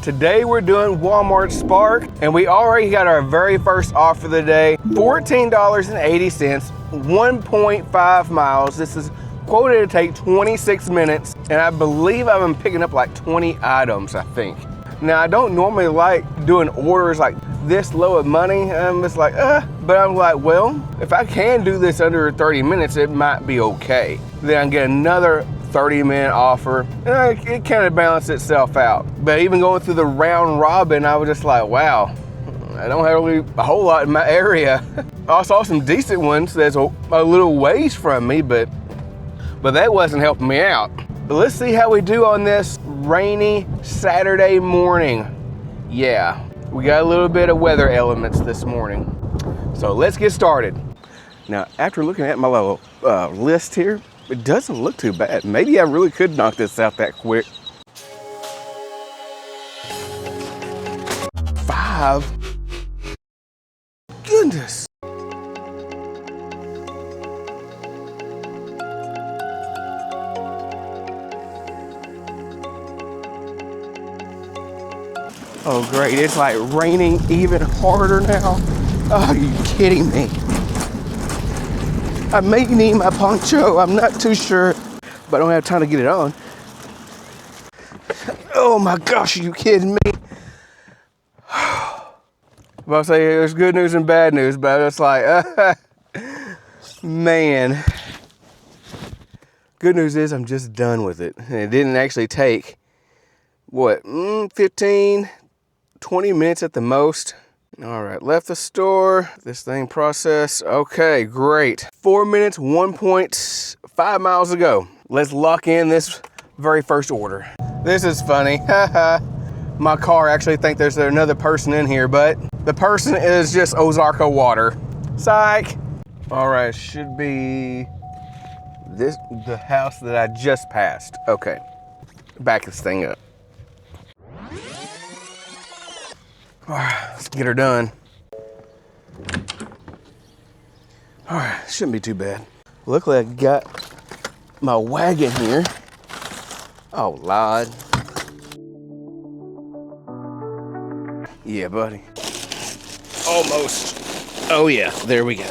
Today we're doing Walmart Spark, and we already got our very first offer of the day. $14.80, 1.5 miles. This is quoted to take 26 minutes, and I believe I've been picking up like 20 items, I think. Now, I don't normally like doing orders like this low of money. I'm just like, but I'm like, well, if I can do this under 30 minutes, it might be okay. Then I can get another 30-minute offer, and it kind of balanced itself out. But even going through the round robin, I was just like, wow, I don't have really a whole lot in my area. I saw some decent ones that's a little ways from me, but that wasn't helping me out. But let's see how we do on this rainy Saturday morning. Yeah, we got a little bit of weather elements this morning. So let's get started. Now, after looking at my little list here, it doesn't look too bad. Maybe I really could knock this out that quick. 5. Goodness. Oh great, it's like raining even harder now. Oh, are you kidding me? I may need my poncho, I'm not too sure, but I don't have time to get it on. Oh my gosh, are you kidding me? Well, I'll say there's good news and bad news, but it's like, man. Good news is I'm just done with it. And it didn't actually take, what, 15, 20 minutes at the most. All right, left the store, this thing processed. Okay, great. 4 minutes, 1.5 miles to go. Let's lock in this very first order. This is funny. My car actually thinks there's another person in here, but the person is just Ozarka water. Psych. All right, should be the house that I just passed. Okay, back this thing up. All right, let's get her done. All right, shouldn't be too bad. Luckily, I got my wagon here. Oh, Lord. Yeah, buddy. Almost. Oh, yeah, there we go.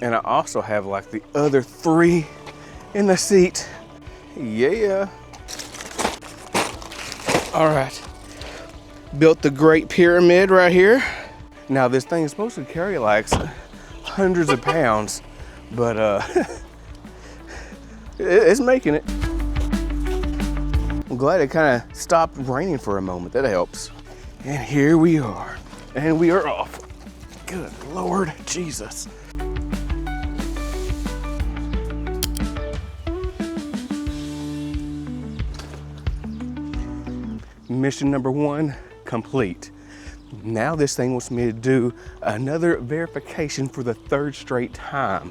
And I also have like the other 3 in the seat. Yeah. All right. Built the Great Pyramid right here. Now this thing is supposed to carry like hundreds of pounds, but it's making it. I'm glad it kind of stopped raining for a moment. That helps. And here we are, and we are off. Good Lord Jesus. Mission number 1 complete. Now this thing wants me to do another verification for the 3rd straight time.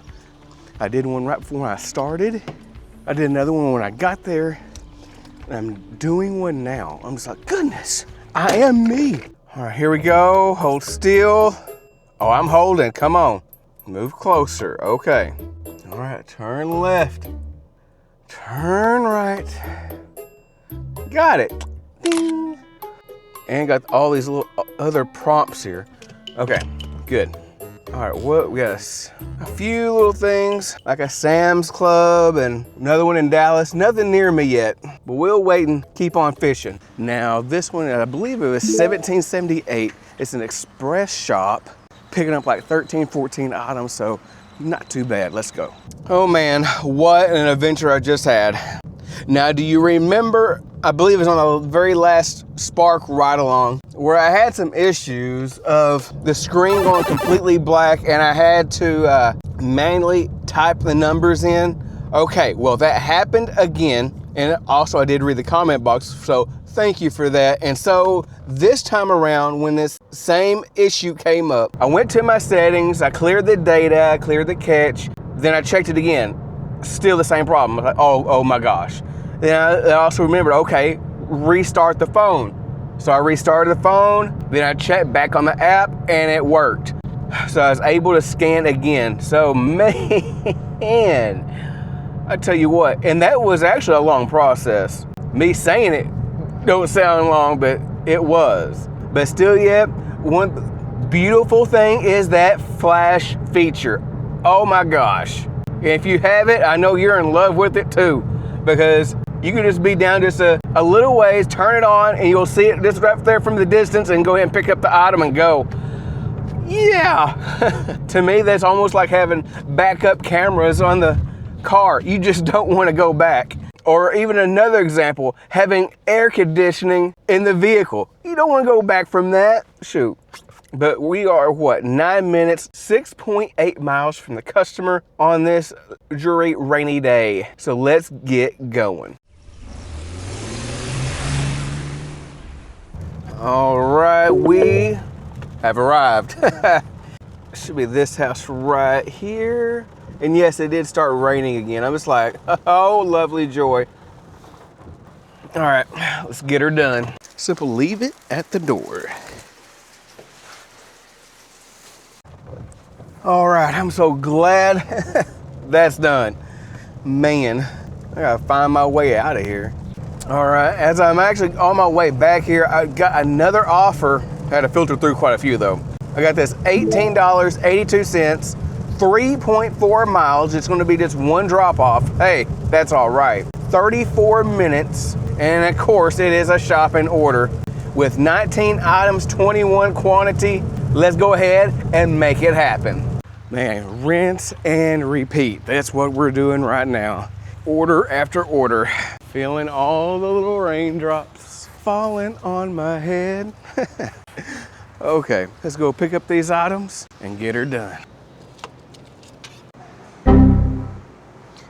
I did one right before I started. I did another one when I got there. I'm doing one now. I'm just like, goodness, I am me. All right, here we go. Hold still. Oh, I'm holding. Come on. Move closer. Okay. All right, turn left. Turn right. Got it. Ding. And got all these little other prompts here. Okay, good. All right, what we got a few little things like a Sam's Club and another one in Dallas. Nothing near me yet, but we'll wait and keep on fishing. Now this one, I believe it was 1778. It's an express shop, picking up like 13, 14 items, so not too bad. Let's go. Oh man, what an adventure I just had. Now, do you remember, I believe it was on the very last Spark ride along, where I had some issues of the screen going completely black and I had to manually type the numbers in? Okay, well that happened again, and also I did read the comment box, so thank you for that. And so this time around, when this same issue came up, I went to my settings, I cleared the data, I cleared the cache, then I checked it again. Still the same problem. Like, oh my gosh. Then I also remembered, okay, restart the phone. So I restarted the phone, then I checked back on the app and it worked. So I was able to scan again. So man, I tell you what, and that was actually a long process. Me saying it don't sound long, but it was. But still yet, one beautiful thing is that flash feature. Oh my gosh. If you have it, I know you're in love with it too, because you can just be down just a little ways, turn it on, and you'll see it just right there from the distance and go ahead and pick up the item and go. Yeah. To me, that's almost like having backup cameras on the car. You just don't want to go back. Or even another example, having air conditioning in the vehicle. You don't want to go back from that. Shoot. But we are, what, 9 minutes, 6.8 miles from the customer on this dreary rainy day. So let's get going. All right, we have arrived. Should be this house right here. And yes, it did start raining again. I'm just like, oh, lovely joy. All right, let's get her done. Simple, leave it at the door. All right, I'm so glad that's done. Man, I gotta find my way out of here. All right, as I'm actually on my way back here, I got another offer. I had to filter through quite a few though. I got this $18.82, 3.4 miles. It's gonna be just one drop off. Hey, that's all right. 34 minutes, and of course it is a shopping order. With 19 items, 21 quantity, let's go ahead and make it happen. Man, rinse and repeat. That's what we're doing right now. Order after order. Feeling all the little raindrops falling on my head. Okay, let's go pick up these items and get her done.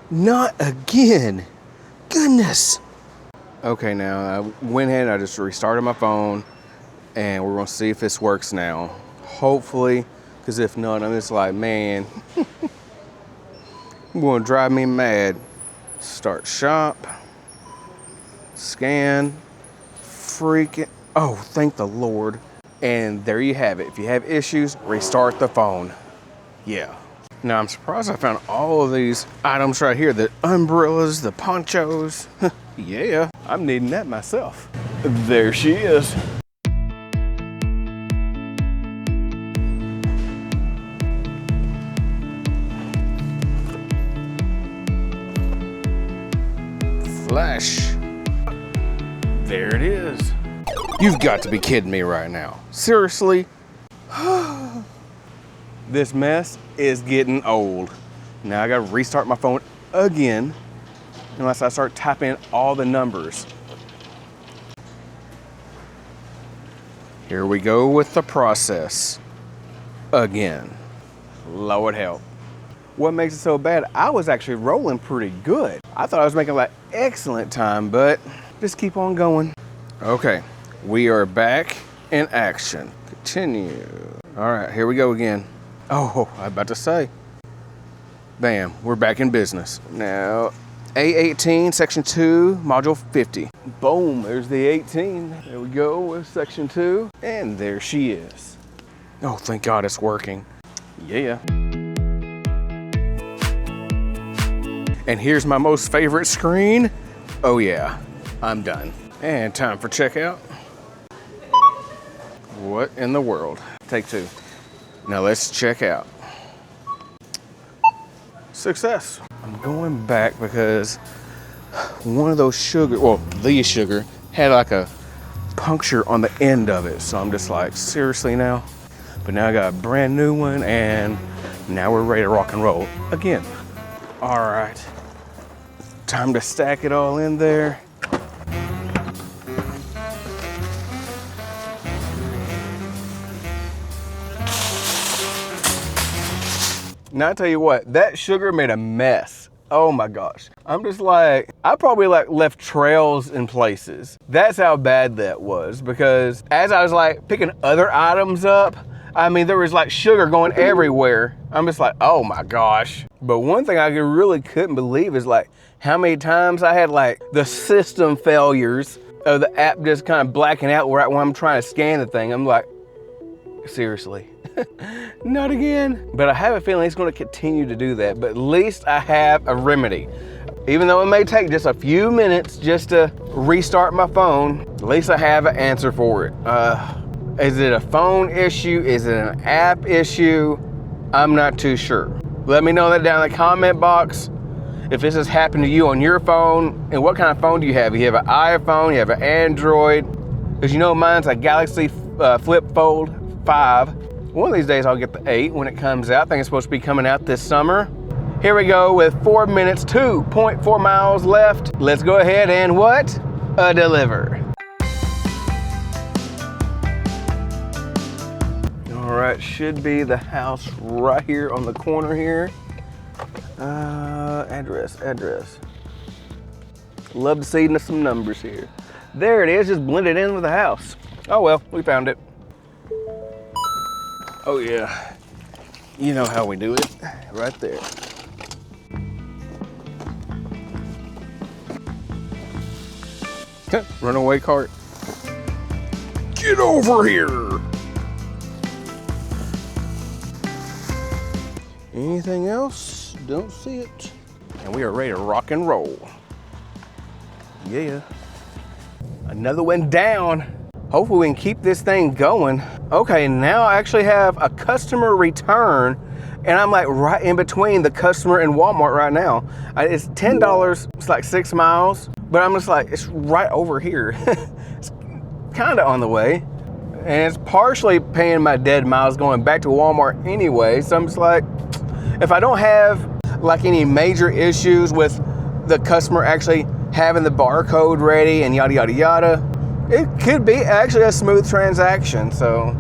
Not again. Goodness. Okay, now I went ahead and I just restarted my phone and we're gonna see if this works now. Hopefully, because if not, I'm just like, man, it's gonna drive me mad. Start shop, scan, freaking, oh, thank the Lord. And there you have it. If you have issues, restart the phone. Yeah. Now I'm surprised I found all of these items right here. The umbrellas, the ponchos. Yeah, I'm needing that myself. There she is. Flash. There it is. You've got to be kidding me right now. Seriously? This mess is getting old. Now I gotta restart my phone again unless I start typing in all the numbers. Here we go with the process again. Lord help. What makes it so bad? I was actually rolling pretty good. I thought I was making like excellent time, but just keep on going. Okay, we are back in action. Continue. All right, here we go again. Oh, I was about to say. Bam, we're back in business. Now, A18, section 2, module 50. Boom, there's the 18. There we go with section 2. And there she is. Oh, thank God it's working. Yeah. And here's my most favorite screen. Oh yeah, I'm done. And time for checkout. What in the world? Take 2. Now let's check out. Success. I'm going back because one of those sugar, well, the sugar had like a puncture on the end of it. So I'm just like, seriously now? But now I got a brand new one and now we're ready to rock and roll again. All right, time to stack it all in there. Now I tell you what, that sugar made a mess. Oh my gosh. I'm just like, I probably like left trails in places. That's how bad that was, because as I was like picking other items up, I mean, there was like sugar going everywhere. I'm just like, oh my gosh. But one thing I really couldn't believe is like how many times I had like the system failures of the app just kind of blacking out right when I'm trying to scan the thing. I'm like, seriously, not again. But I have a feeling it's going to continue to do that, but at least I have a remedy. Even though it may take just a few minutes just to restart my phone, at least I have an answer for it. Is it a phone issue? Is it an app issue? I'm not too sure. Let me know that down in the comment box. If this has happened to you on your phone, and what kind of phone do you have? You have an iPhone, you have an Android, because you know mine's a Galaxy Flip Fold 5. One of these days I'll get the 8 when it comes out. I think it's supposed to be coming out this summer. Here we go with 4 minutes, 2.4 miles left. Let's go ahead and what? Deliver. All right, should be the house right here on the corner here. Address. Love to see some numbers here. There it is, just blended in with the house. Oh well, we found it. Oh yeah, you know how we do it, right there. Runaway cart. Get over here. Anything else? Don't see it. And we are ready to rock and roll. Yeah. Another one down. Hopefully we can keep this thing going. Okay, now I actually have a customer return, and I'm like right in between the customer and Walmart right now. It's $10, it's like 6 miles, but I'm just like, it's right over here. It's kind of on the way. And it's partially paying my dead miles going back to Walmart anyway. So I'm just like, if I don't have like any major issues with the customer actually having the barcode ready and yada, yada, yada, it could be actually a smooth transaction. So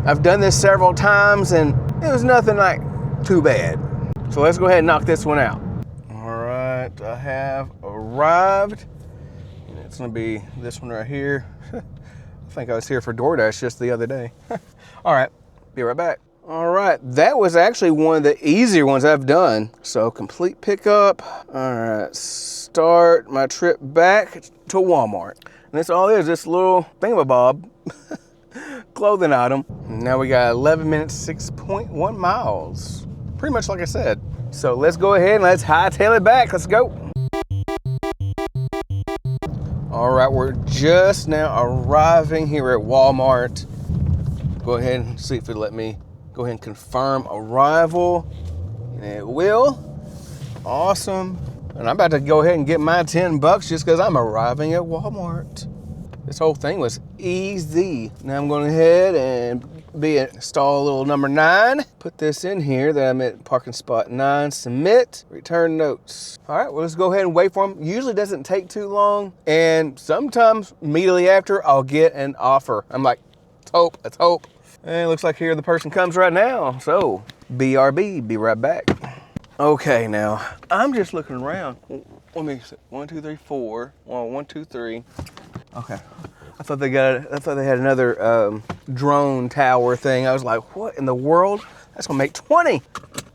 I've done this several times and it was nothing like too bad. So let's go ahead and knock this one out. All right, I have arrived. And it's gonna be this one right here. I think I was here for DoorDash just the other day. All right, be right back. All right, that was actually one of the easier ones I've done. So complete pickup. All right, start my trip back to Walmart. And that's all it is, this little thingamabob clothing item. Now we got 11 minutes, 6.1 miles. Pretty much like I said. So let's go ahead and let's hightail it back. Let's go. All right, we're just now arriving here at Walmart. Go ahead and see if it'll let me go ahead and confirm arrival. And it will. Awesome. And I'm about to go ahead and get my 10 bucks just because I'm arriving at Walmart. This whole thing was easy. Now I'm going ahead and install little number 9. Put this in here that I'm at parking spot 9. Submit, return notes. All right, well, let's go ahead and wait for them. Usually doesn't take too long. And sometimes immediately after, I'll get an offer. I'm like, let's hope. And it looks like here the person comes right now. So, BRB, be right back. Okay, now, I'm just looking around. Let me see, 1, 2, 3, 4. 1, 2, 3. Okay. I thought they had another drone tower thing. I was like, what in the world? That's gonna make 20.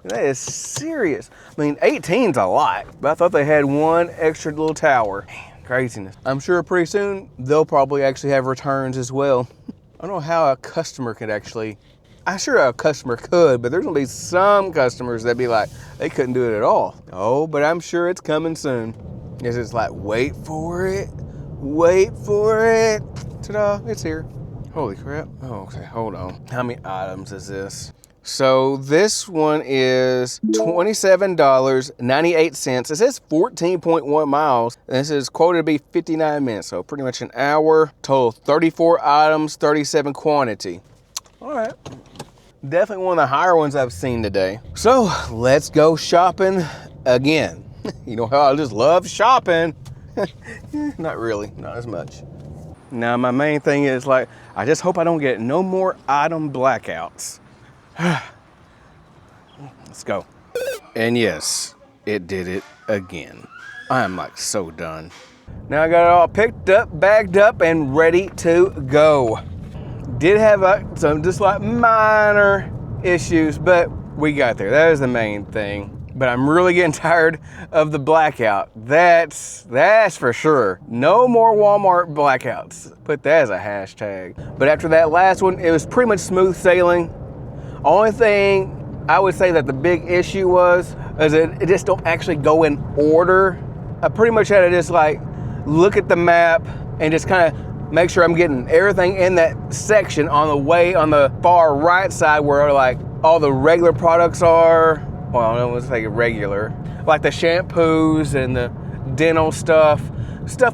That is serious. I mean, 18's a lot, but I thought they had one extra little tower. Man, craziness. I'm sure pretty soon they'll probably actually have returns as well. I don't know how a customer could actually, I'm sure a customer could, but there's gonna be some customers that be like, they couldn't do it at all. Oh, but I'm sure it's coming soon. It's just like, wait for it. Ta-da, it's here. Holy crap. Oh, okay, hold on. How many items is this? So this one is $27.98. It says 14.1 miles. And this is quoted to be 59 minutes, so pretty much an hour. Total 34 items, 37 quantity. All right. Definitely one of the higher ones I've seen today. So let's go shopping again. You know how I just love shopping. Not really, not as much. Now my main thing is like, I just hope I don't get no more item blackouts. Let's go. And yes, it did it again. I'm like so done. Now I got it all picked up, bagged up, and ready to go. Did have some just like minor issues, but we got there. That is the main thing. But I'm really getting tired of the blackout. That's for sure. No more Walmart blackouts. Put that as a hashtag. But after that last one, it was pretty much smooth sailing. Only thing I would say that the big issue was is it just don't actually go in order. I pretty much had to just like look at the map and just kind of make sure I'm getting everything in that section on the far right side where like all the regular products are. Well, I don't want to say regular, like the shampoos and the dental stuff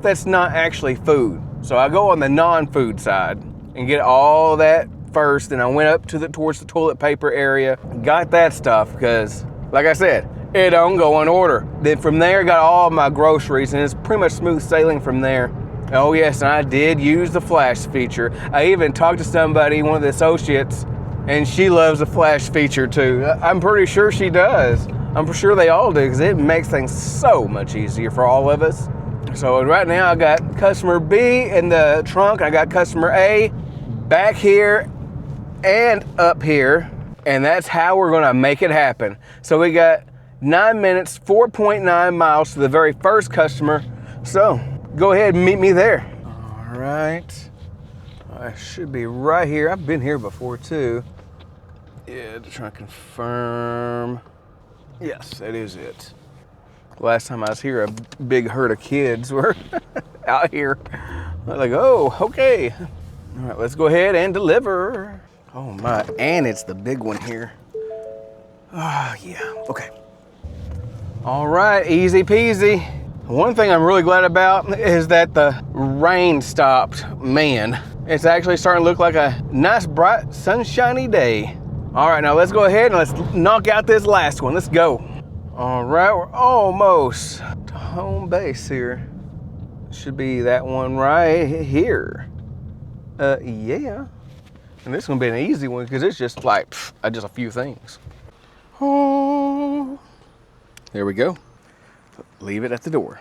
that's not actually food. So I go on the non-food side and get all that first, and I went up towards the toilet paper area, got that stuff because, like I said, it don't go in order. Then from there, got all my groceries, and it's pretty much smooth sailing from there. Oh yes, and I did use the flash feature. I even talked to somebody, one of the associates, and she loves the flash feature too. I'm pretty sure she does. I'm sure they all do, because it makes things so much easier for all of us. So right now I got customer B in the trunk, I got customer A back here and up here, and that's how we're gonna make it happen. So we got 9 minutes, 4.9 miles to the very first customer. So go ahead and meet me there. All right, I should be right here. I've been here before too. Yeah, to try to confirm. Yes, that is it. Last time I was here, a big herd of kids were out here. I was like, oh, okay. All right, let's go ahead and deliver. Oh my, and it's the big one here. Ah, yeah, okay. All right, easy peasy. One thing I'm really glad about is that the rain stopped. Man, it's actually starting to look like a nice, bright, sunshiny day. All right, now let's go ahead and let's knock out this last one. Let's go. All right, we're almost to home base here. Should be that one right here. Yeah. And this is gonna be an easy one because it's just like, just a few things. Oh, there we go. Leave it at the door.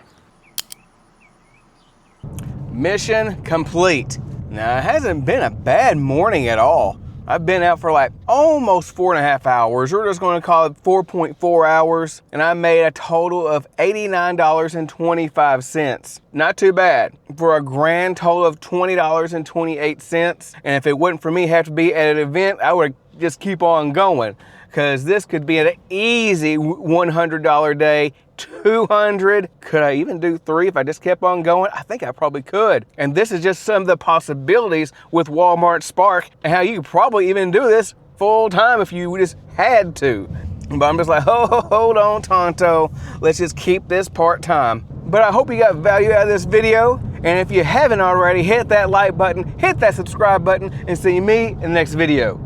Mission complete. Now, it hasn't been a bad morning at all. I've been out for like almost 4.5 hours. We're just gonna call it 4.4 hours. And I made a total of $89.25. Not too bad. For a grand total of $20.28. And if it wasn't for me have to be at an event, I would just keep on going. Cause this could be an easy $100 day. 200, could I even do 3 if I just kept on going? I think I probably could. And this is just some of the possibilities with Walmart Spark and how you could probably even do this full time if you just had to. But I'm just like, hold on, Tonto. Let's just keep this part-time. But I hope you got value out of this video. And if you haven't already, hit that like button, hit that subscribe button, and see me in the next video.